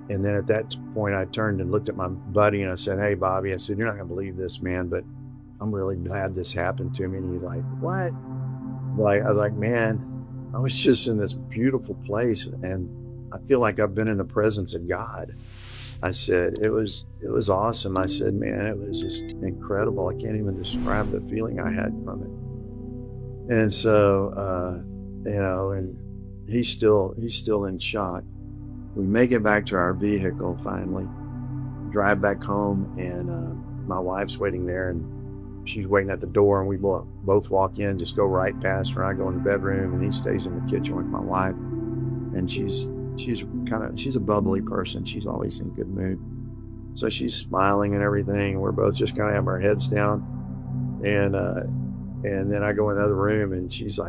And then at that point, I turned and looked at my buddy and I said, "Hey, Bobby," I said, "you're not going to believe this, man, but I'm really glad this happened to me." And he's like, "What?" Like, I was like, "Man, I was just in this beautiful place and I feel like I've been in the presence of God." I said, it was awesome. I said, "Man, it was just incredible. I can't even describe the feeling I had from it." And so, and he's still in shock. We make it back to our vehicle finally, drive back home, and my wife's waiting there, and she's waiting at the door, and we both walk in, just go right past her. I go in the bedroom, and he stays in the kitchen with my wife, and she's a bubbly person. She's always in good mood, so she's smiling and everything. We're both just kind of have our heads down, and then I go in the other room, and she's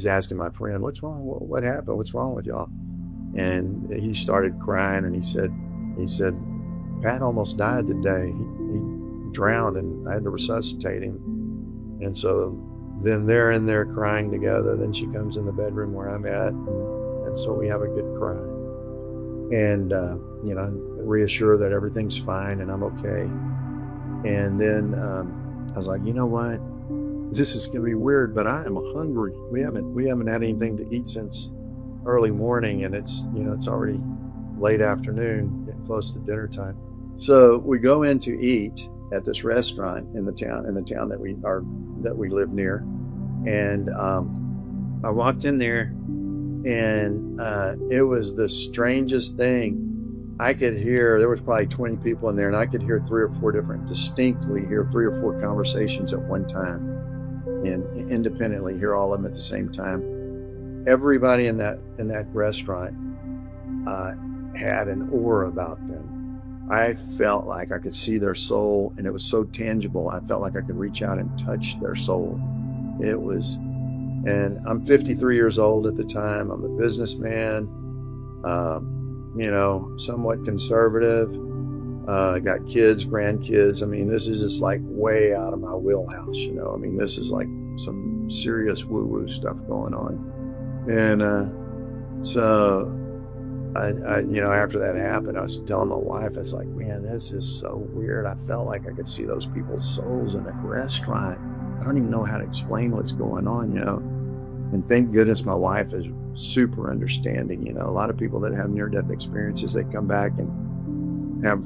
asking my friend, "What's wrong? What happened? What's wrong with y'all?" And he started crying, and he said, "Pat almost died today. He drowned, and I had to resuscitate him." And so then they're in there crying together. Then she comes in the bedroom where I'm at, and so we have a good cry, and reassure that everything's fine and I'm okay. And then I was like, "You know what? This is gonna be weird, but I am hungry. We haven't had anything to eat since early morning, and it's already late afternoon, getting close to dinner time." So we go in to eat at this restaurant in the town that we live near, and I walked in there, and it was the strangest thing. I could hear, there was probably 20 people in there, and I could hear distinctly hear 3 or 4 conversations at one time, and independently hear all of them at the same time. Everybody in that restaurant had an aura about them. I felt like I could see their soul, and it was so tangible. I felt like I could reach out and touch their soul. And I'm 53 years old at the time. I'm a businessman, somewhat conservative. Got kids, grandkids. I mean, this is just like way out of my wheelhouse. I mean, this is like some serious woo-woo stuff going on. And so after that happened, I was telling my wife, I was like, "Man, this is so weird. I felt like I could see those people's souls in the restaurant. I don't even know how to explain what's going on, And thank goodness my wife is super understanding. A lot of people that have near-death experiences, they come back and have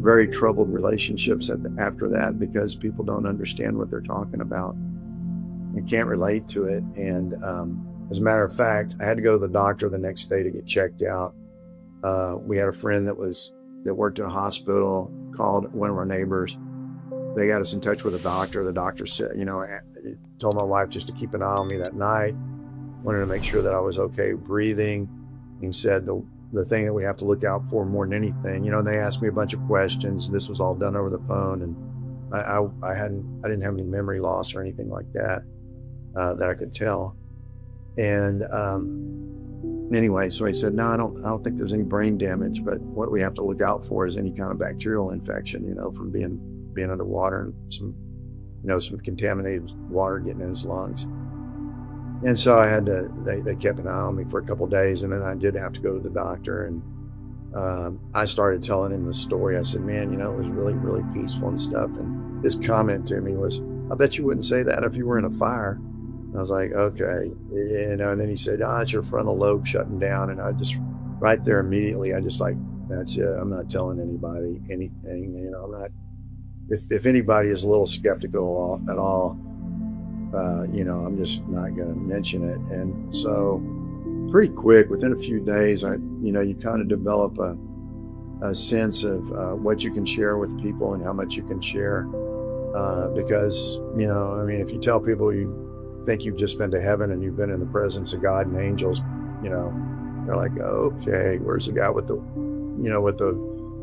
very troubled relationships after that because people don't understand what they're talking about and can't relate to it. And as a matter of fact, I had to go to the doctor the next day to get checked out. We had a friend that worked in a hospital, called one of our neighbors. They got us in touch with a doctor. The doctor said, told my wife just to keep an eye on me that night. Wanted to make sure that I was okay breathing. He said the thing that we have to look out for more than anything, they asked me a bunch of questions. This was all done over the phone, and I didn't have any memory loss or anything like that that I could tell. And anyway, so he said, "No, I don't think there's any brain damage, but what we have to look out for is any kind of bacterial infection, from being underwater and some contaminated water getting in his lungs." And so I had to, they kept an eye on me for a couple of days, and then I did have to go to the doctor, and I started telling him the story. I said, "Man, it was really, really peaceful and stuff." And his comment to me was, "I bet you wouldn't say that if you were in a fire." I was like, "Okay." And then he said, "It's your frontal lobe shutting down." And I just, right there immediately, I just like, that's it. I'm not telling anybody anything. I'm not, if anybody is a little skeptical at all, I'm just not going to mention it. And so pretty quick, within a few days, you kind of develop a sense of what you can share with people and how much you can share. Because, if you tell people you think you've just been to heaven and you've been in the presence of God and angels, they're like, "Okay, where's the guy with the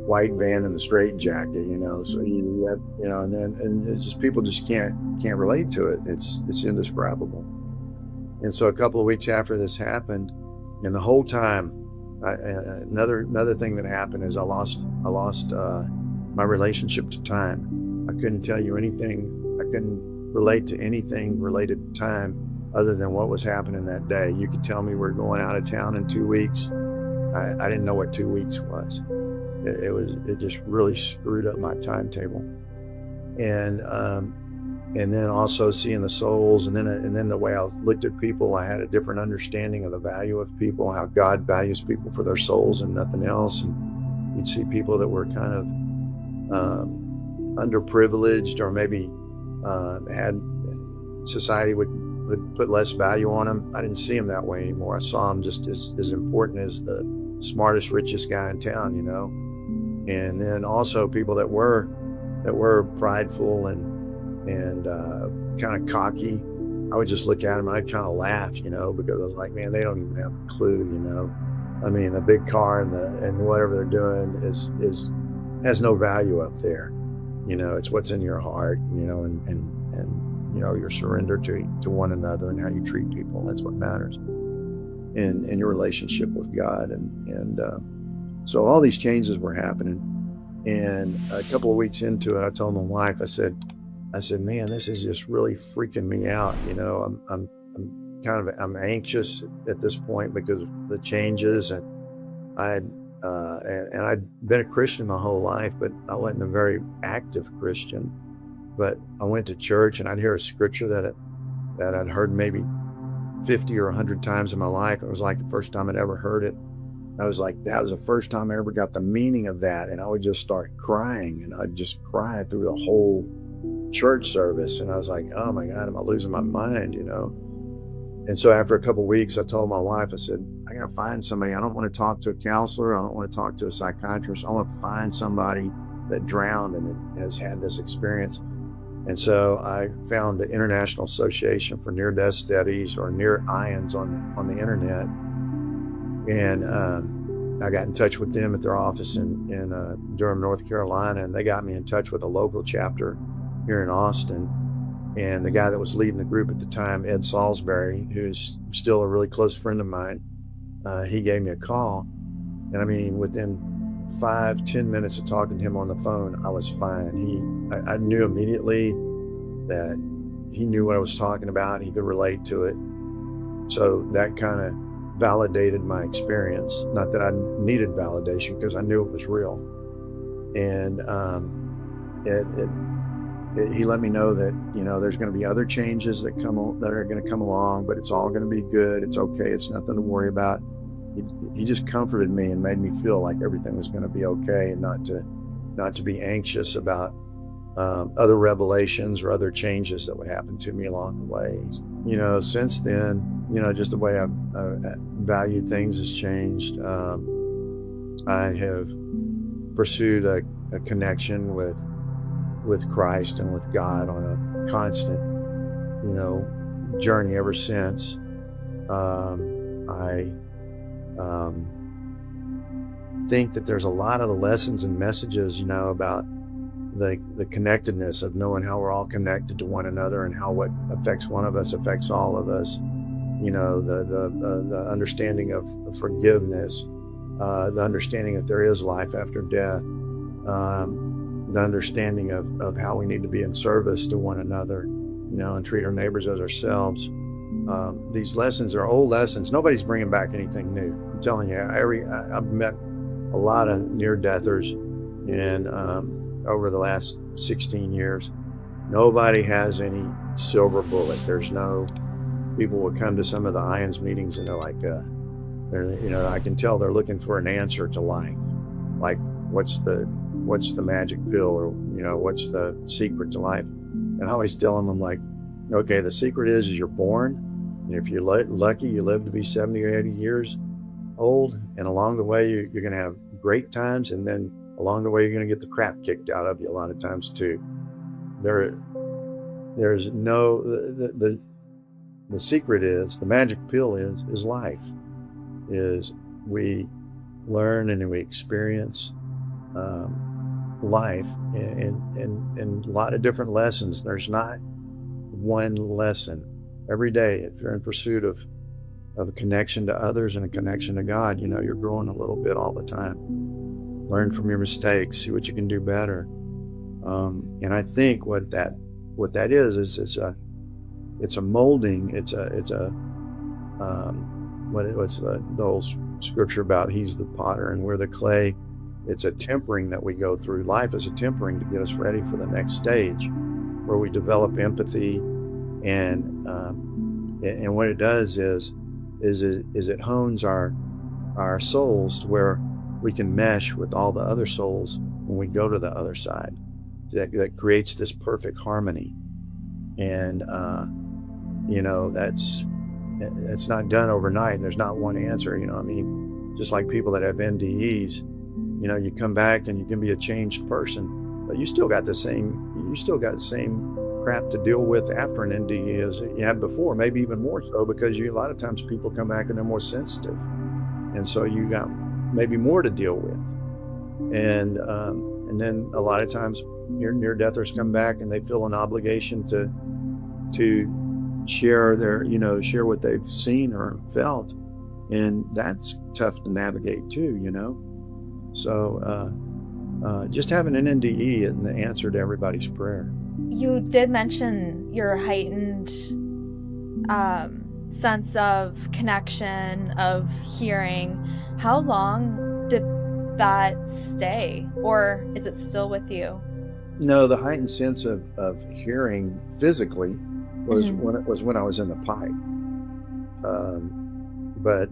white van and the straight jacket?" So you have, and it's just, people just can't relate to it. It's indescribable. And so a couple of weeks after this happened, and the whole time, another thing that happened is I lost my relationship to time. I couldn't tell you anything. I couldn't relate to anything related to time other than what was happening that day. You could tell me we're going out of town in 2 weeks, I didn't know what 2 weeks was. It just really screwed up my timetable. And then also seeing the souls, and then the way I looked at people, I had a different understanding of the value of people, how God values people for their souls and nothing else. And you'd see people that were kind of underprivileged, or maybe had society would put less value on them. I didn't see them that way anymore. I saw them just as important as the smartest, richest guy in town, you know. And then also people that were prideful and kind of cocky, I would just look at them and I'd kind of laugh, you know, because I was like, man, they don't even have a clue, you know. I mean, the big car and whatever they're doing has no value up there, you know. It's what's in your heart, you know, and you know, your surrender to one another and how you treat people. That's what matters, in your relationship with God. And so all these changes were happening. And a couple of weeks into it, I told my wife, I said, man, this is just really freaking me out. You know, I'm anxious at this point because of the changes, and I'd been a Christian my whole life, but I wasn't a very active Christian. But I went to church and I'd hear a scripture that I'd heard maybe 50 or 100 times in my life. It was like the first time I'd ever heard it. I was like, that was the first time I ever got the meaning of that. And I would just start crying, and I'd just cry through the whole church service. And I was like, oh my God, am I losing my mind, you know? And so after a couple of weeks, I told my wife, I said, I got to find somebody. I don't want to talk to a counselor. I don't want to talk to a psychiatrist. I want to find somebody that drowned and has had this experience. And so I found the International Association for Near-Death Studies, or Near Ions, on the internet. And I got in touch with them at their office in Durham, North Carolina, and they got me in touch with a local chapter here in Austin. And the guy that was leading the group at the time, Ed Salisbury, who's still a really close friend of mine, he gave me a call. And I mean, within 5-10 minutes of talking to him on the phone, I was fine. I knew immediately that he knew what I was talking about. He could relate to it. So that kind of validated my experience. Not that I needed validation, because I knew it was real. And he let me know that, you know, there's going to be other changes that are going to come along, but it's all going to be good. It's okay. It's nothing to worry about. He just comforted me and made me feel like everything was going to be okay, and not to be anxious about other revelations or other changes that would happen to me along the way. You know, since then, you know, just the way I value things has changed. I have pursued a connection with Christ and with God on a constant, you know, journey ever since. I think that there's a lot of the lessons and messages, you know, about the connectedness of knowing how we're all connected to one another, and how what affects one of us affects all of us. You know, the understanding of forgiveness, the understanding that there is life after death, the understanding of how we need to be in service to one another, you know, and treat our neighbors as ourselves. These lessons are old lessons. Nobody's bringing back anything new. I'm telling you, I've met a lot of near-deathers over the last 16 years. Nobody has any silver bullet. There's no. People will come to some of the IONS meetings and they're like, you know, I can tell they're looking for an answer to life. Like, what's the magic pill, or, you know, what's the secret to life? And I always tell them, I'm like, okay, the secret is you're born, and if you're lucky, you live to be 70 or 80 years old, and along the way you're going to have great times, and then along the way you're going to get the crap kicked out of you a lot of times too. There's no the secret is, the magic pill is life. Is we learn and we experience life in a lot of different lessons. There's not one lesson. Every day, if you're in pursuit of a connection to others and a connection to God, you know, you're growing a little bit all the time. Learn from your mistakes, see what you can do better. And I think what that is it's a molding. What's the old scripture about he's the potter and we're the clay. It's a tempering that we go through. Life is a tempering to get us ready for the next stage, where we develop empathy, and what it does is it hones our souls to where we can mesh with all the other souls when we go to the other side. That creates this perfect harmony, and that's not done overnight. And there's not one answer. I mean, just like people that have NDEs, you come back and you can be a changed person, but you still got the same crap to deal with after an NDE as you had before, maybe even more so, because a lot of times people come back and they're more sensitive, and so you got maybe more to deal with, and then a lot of times near deathers come back and they feel an obligation to share share what they've seen or felt, and that's tough to navigate too. So just having an NDE isn't the answer to everybody's prayer. You did mention your heightened sense of connection, of hearing. How long did that stay, or is it still with you? No, the heightened sense of hearing physically was when I was in the pipe. But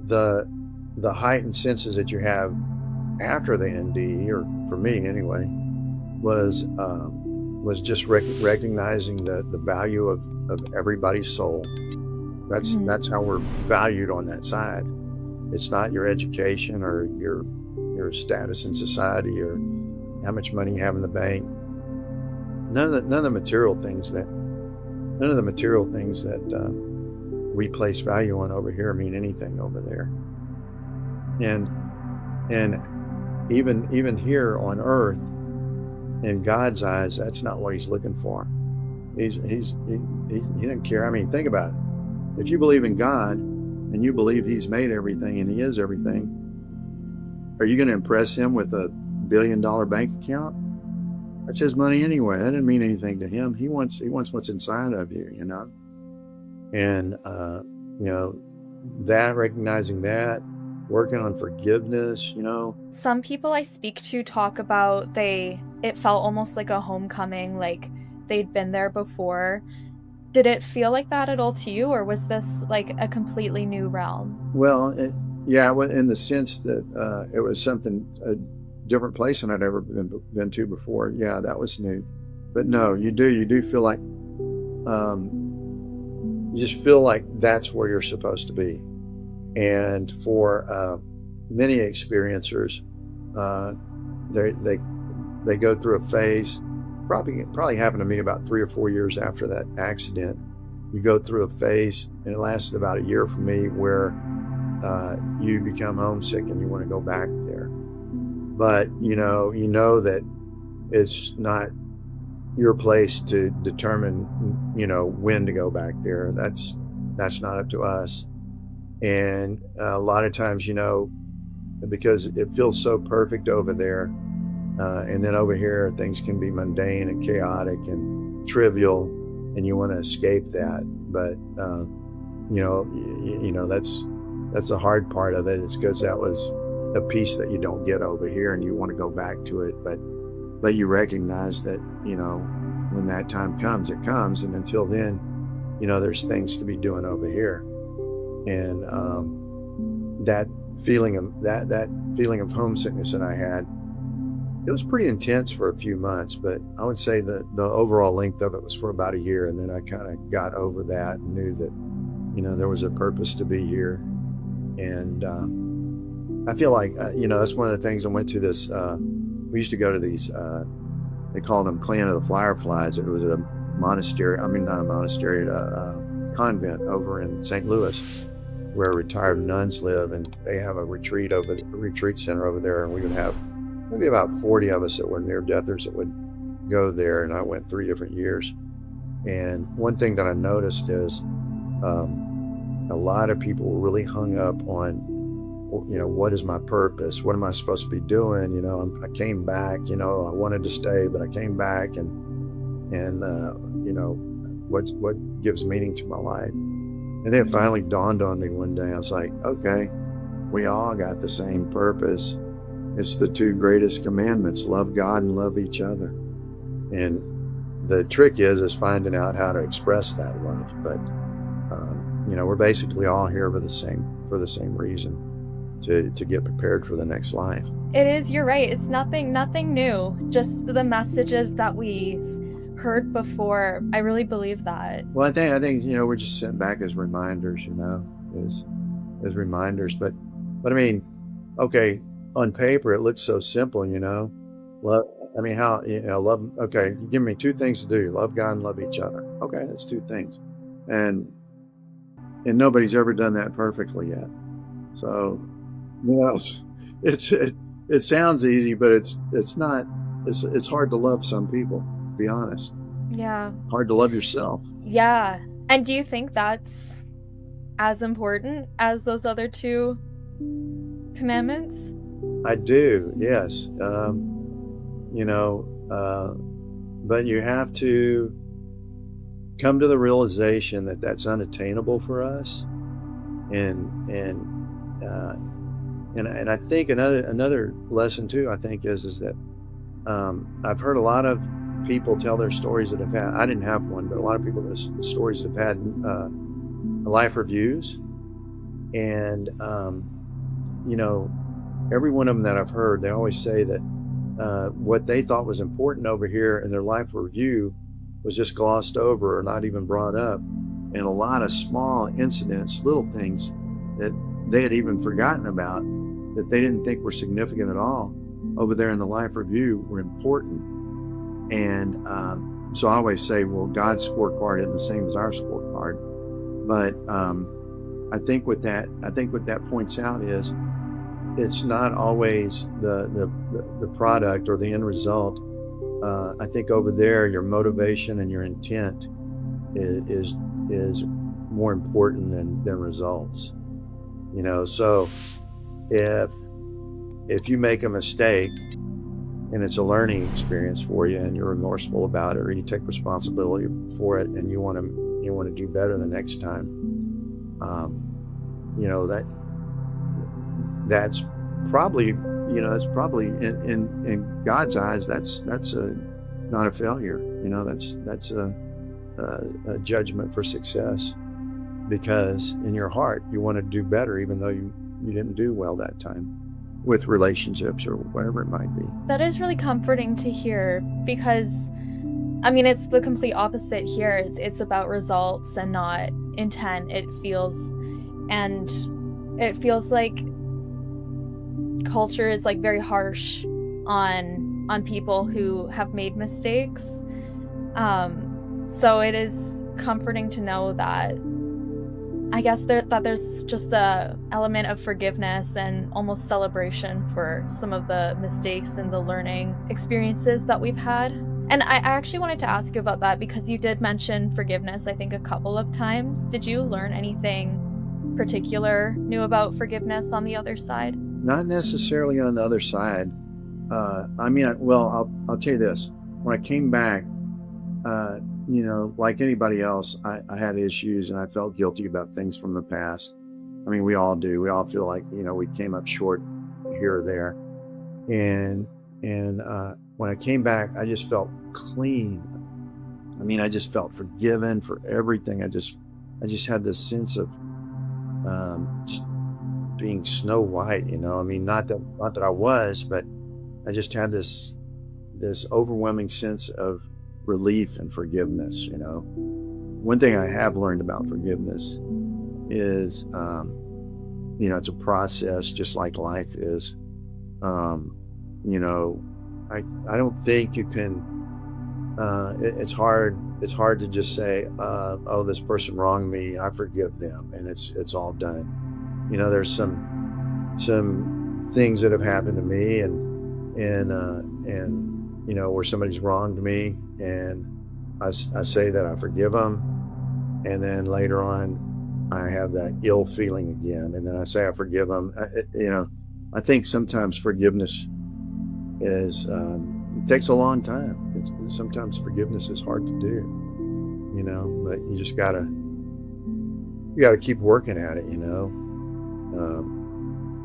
the heightened senses that you have after the NDE, or for me anyway, was just recognizing the value of everybody's soul. That's how we're valued on that side. It's not your education or your status in society or how much money you have in the bank. None of the material things that we place value on over here mean anything over there. And even here on earth, in God's eyes, that's not what he's looking for. He didn't care. I mean, think about it. If you believe in God and you believe he's made everything and he is everything, are you going to impress him with a $1 billion bank account? That's his money anyway. That didn't mean anything to him. He wants what's inside of you, And that, recognizing that, working on forgiveness, Some people I speak to talk about it felt almost like a homecoming, like they'd been there before. Did it feel like that at all to you, or was this like a completely new realm? Well, in the sense that it was a different place than I'd ever been to before. Yeah, that was new. But no, you do feel like, you just feel like that's where you're supposed to be. And for many experiencers, they go through a phase. Probably happened to me about 3 or 4 years after that accident. You go through a phase, and it lasted about a year for me, where you become homesick and you want to go back there. But you know that it's not your place to determine when to go back there. That's not up to us. And a lot of times, because it feels so perfect over there, and then over here things can be mundane and chaotic and trivial, and you want to escape that. But that's the hard part of it. It's because that was a piece that you don't get over here, and you want to go back to it. But you recognize that when that time comes, it comes, and until then, there's things to be doing over here. And that feeling of homesickness that I had, it was pretty intense for a few months, but I would say that the overall length of it was for about a year. And then I kind of got over that and knew that, there was a purpose to be here. And I feel like, that's one of the things I went to this, we used to go to these, they call them Clan of the Fireflies. It was a monastery, not a monastery, a convent over in St. Louis, where retired nuns live, and they have a retreat center over there, and we would have maybe about 40 of us that were near-deathers that would go there, and I went 3 different years. And one thing that I noticed is a lot of people were really hung up on, what is my purpose? What am I supposed to be doing? I came back, I wanted to stay, but I came back, and what gives meaning to my life? And then it finally dawned on me one day. I was like, okay, we all got the same purpose. It's the two greatest commandments: love God and love each other. And the trick is finding out how to express that love. But we're basically all here for the same reason, to get prepared for the next life. It is, you're right. It's nothing new. Just the messages that we heard before. I really believe that. Well, I think we're just sent back as reminders, as reminders. But I mean, okay, on paper it looks so simple, Love. I mean, how love? Okay, give me two things to do: love God and love each other. Okay, that's two things, and nobody's ever done that perfectly yet. So, it sounds easy, but it's not. It's hard to love some people. To be honest. Yeah. Hard to love yourself. Yeah. And do you think that's as important as those other two commandments? I do. Yes. But you have to come to the realization that that's unattainable for us, and I think another lesson too, I think is that I've heard a lot of people tell their stories that have had. I didn't have one, but a lot of people have stories that have had life reviews, and every one of them that I've heard, they always say that what they thought was important over here in their life review was just glossed over or not even brought up. And a lot of small incidents, little things that they had even forgotten about, that they didn't think were significant at all, over there in the life review were important. And so I always say, well, God's scorecard isn't the same as our scorecard. But I think what that points out is, it's not always the product or the end result. I think over there, your motivation and your intent is more important than results. So if you make a mistake and it's a learning experience for you, and you're remorseful about it, or you take responsibility for it, and you want to do better the next time, that's probably in God's eyes, that's not a failure. That's a judgment for success, because in your heart you want to do better, even though you didn't do well that time with relationships or whatever it might be. That is really comforting to hear, because I mean, it's the complete opposite here. It's about results and not intent. It feels like culture is like very harsh on people who have made mistakes. So it is comforting to know that, I guess, that there's just a element of forgiveness and almost celebration for some of the mistakes and the learning experiences that we've had. And I actually wanted to ask you about that, because you did mention forgiveness, I think, a couple of times. Did you learn anything particular new about forgiveness on the other side? Not necessarily on the other side. I'll tell you this. When I came back, like anybody else, I had issues, and I felt guilty about things from the past. I mean, we all do. We all feel like, we came up short here or there. And when I came back, I just felt clean. I mean, I just felt forgiven for everything. I just had this sense of just being Snow White, I mean, not that I was, but I just had this overwhelming sense of relief and forgiveness. One thing I have learned about forgiveness is, it's a process, just like life is. I don't think you can. It's hard to just say, "Oh, this person wronged me. I forgive them," and it's all done. There's some things that have happened to me, and where somebody's wronged me, and I say that I forgive them, and then later on I have that ill feeling again, and then I say I forgive them. I think sometimes forgiveness is it takes a long time. Sometimes forgiveness is hard to do, but you just gotta keep working at it,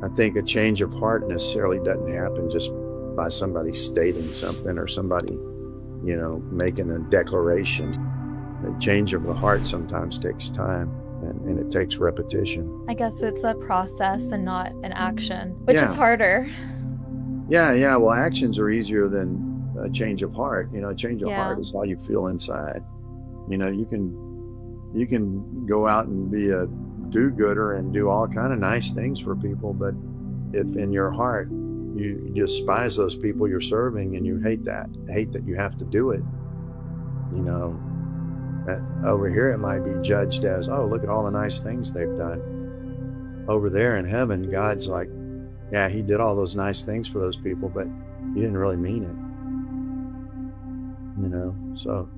I think a change of heart necessarily doesn't happen just by somebody stating something or somebody, making a declaration. The change of the heart sometimes takes time, and it takes repetition. I guess it's a process and not an action, which Yeah. is harder. Yeah. Well, actions are easier than a change of heart. A change of Yeah. heart is how you feel inside. You can go out and be a do-gooder and do all kind of nice things for people, but if in your heart you despise those people you're serving and you hate that you have to do it, over here it might be judged as, oh, look at all the nice things they've done. Over there in heaven, God's like, yeah, he did all those nice things for those people, but he didn't really mean it. So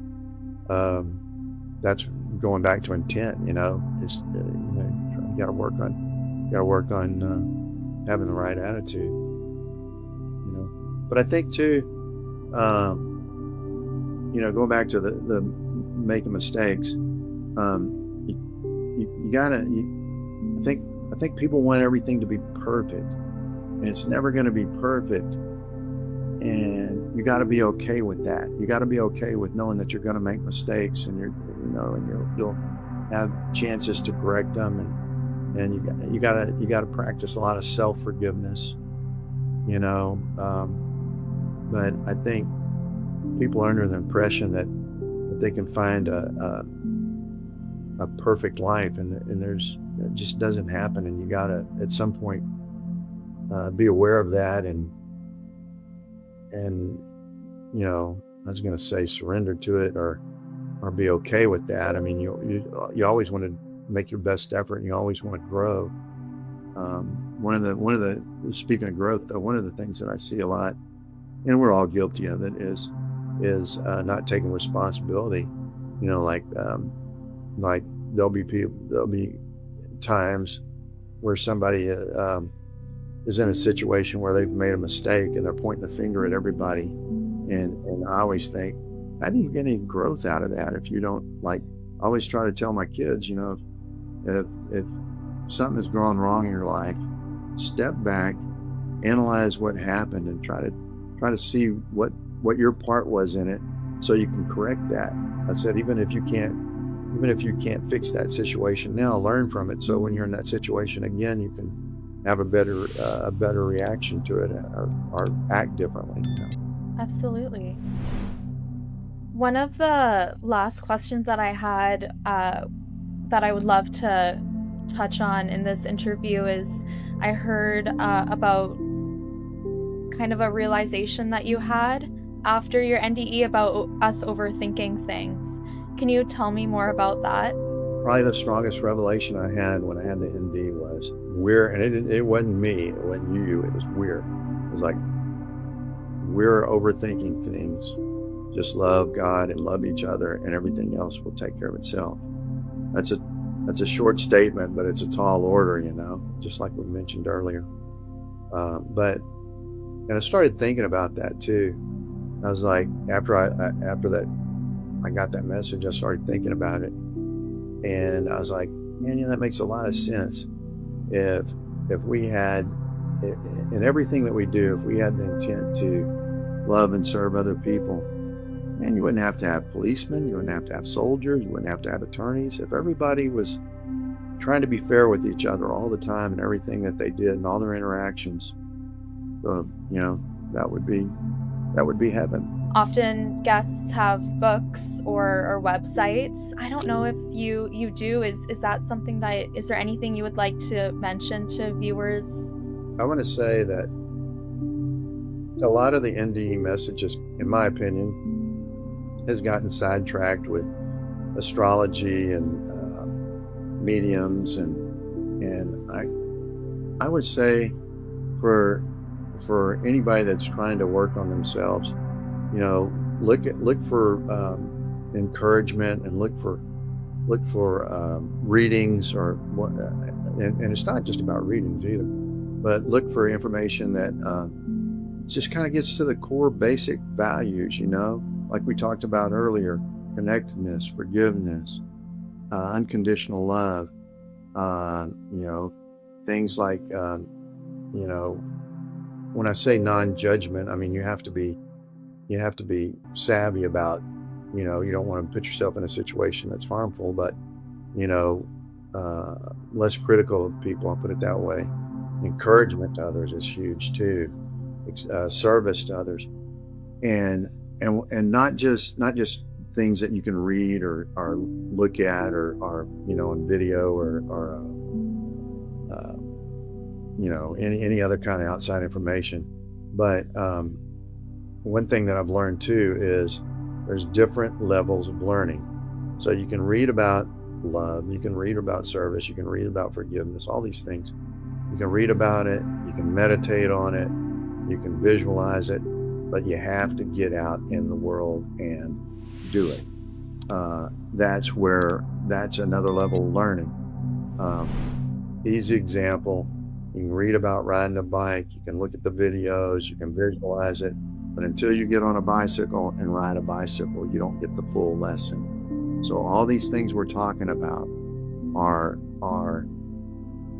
that's going back to intent. It's you got to work on having the right attitude. But I think too, going back to the making mistakes, I think people want everything to be perfect, and it's never going to be perfect. And you got to be okay with that. You got to be okay with knowing that you're going to make mistakes, and you'll have chances to correct them, and you got to practice a lot of self-forgiveness. But I think people are under the impression that they can find a perfect life, and it just doesn't happen. And you got to, at some point, be aware of that, and I was going to say surrender to it or be okay with that. I mean, you always want to make your best effort, and you always want to grow. Speaking of growth, though, one of the things that I see a lot, and we're all guilty of it, is not taking responsibility. Like there'll be times where somebody is in a situation where they've made a mistake and they're pointing the finger at everybody, and I always think, how do you get any growth out of that if you don't, I always try to tell my kids, if something has gone wrong in your life, step back, analyze what happened, and try to see what your part was in it, so you can correct that. I said, even if you can't fix that situation now, learn from it, so when you're in that situation again, you can have a better reaction to it, or act differently. Absolutely. One of the last questions that I had that I would love to touch on in this interview is, I heard about kind of a realization that you had after your NDE about us overthinking things. Can you tell me more about that? Probably the strongest revelation I had when I had the ND was it wasn't me, it wasn't you, it was we're. It was like, we're overthinking things. Just love God and love each other, and everything else will take care of itself. That's a short statement, but it's a tall order, just like we mentioned earlier. And I started thinking about that too. I was like, after I got that message, I started thinking about it, and I was like, man, that makes a lot of sense. If we had, in everything that we do, if we had the intent to love and serve other people, man, you wouldn't have to have policemen, you wouldn't have to have soldiers, you wouldn't have to have attorneys. If everybody was trying to be fair with each other all the time and everything that they did and all their interactions, that would be heaven. Often guests have books or websites. I don't know if you do. Is that something is there anything you would like to mention to viewers? I want to say that a lot of the NDE messages, in my opinion, has gotten sidetracked with astrology and mediums, and I would say for anybody that's trying to work on themselves, look for encouragement, and look for readings, or what, and it's not just about readings either, but look for information that just kind of gets to the core basic values, like we talked about earlier: connectedness, forgiveness, unconditional love, things like you know, when I say non-judgment, I mean you have to be savvy about, you know, you don't want to put yourself in a situation that's harmful, but you know, less critical of people, I'll put it that way. Encouragement to others is huge too. Service to others, and not just things that you can read or look at or you know, in video or you know, any other kind of outside information. But one thing that I've learned too is there's different levels of learning. So you can read about love, you can read about service, you can read about forgiveness, all these things. You can read about it, you can meditate on it, you can visualize it, but you have to get out in the world and do it. That's another level of learning. Easy example, you can read about riding a bike, you can look at the videos, you can visualize it, but until you get on a bicycle and ride a bicycle, you don't get the full lesson. So all these things we're talking about are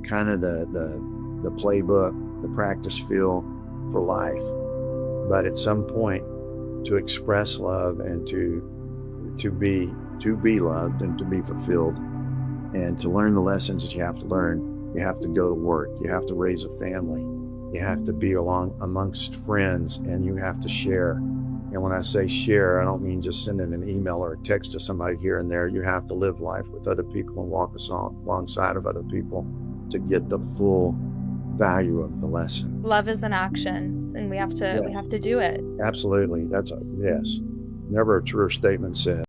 kind of the playbook, the practice field for life. But at some point, to express love and to be loved and to be fulfilled, and to learn the lessons that you have to learn, you have to go to work, you have to raise a family, you have to be amongst friends, and you have to share. And when I say share, I don't mean just sending an email or a text to somebody here and there. You have to live life with other people and walk alongside of other people to get the full value of the lesson. Love is an action, and we have to do it. Absolutely. That's yes. Never a truer statement said.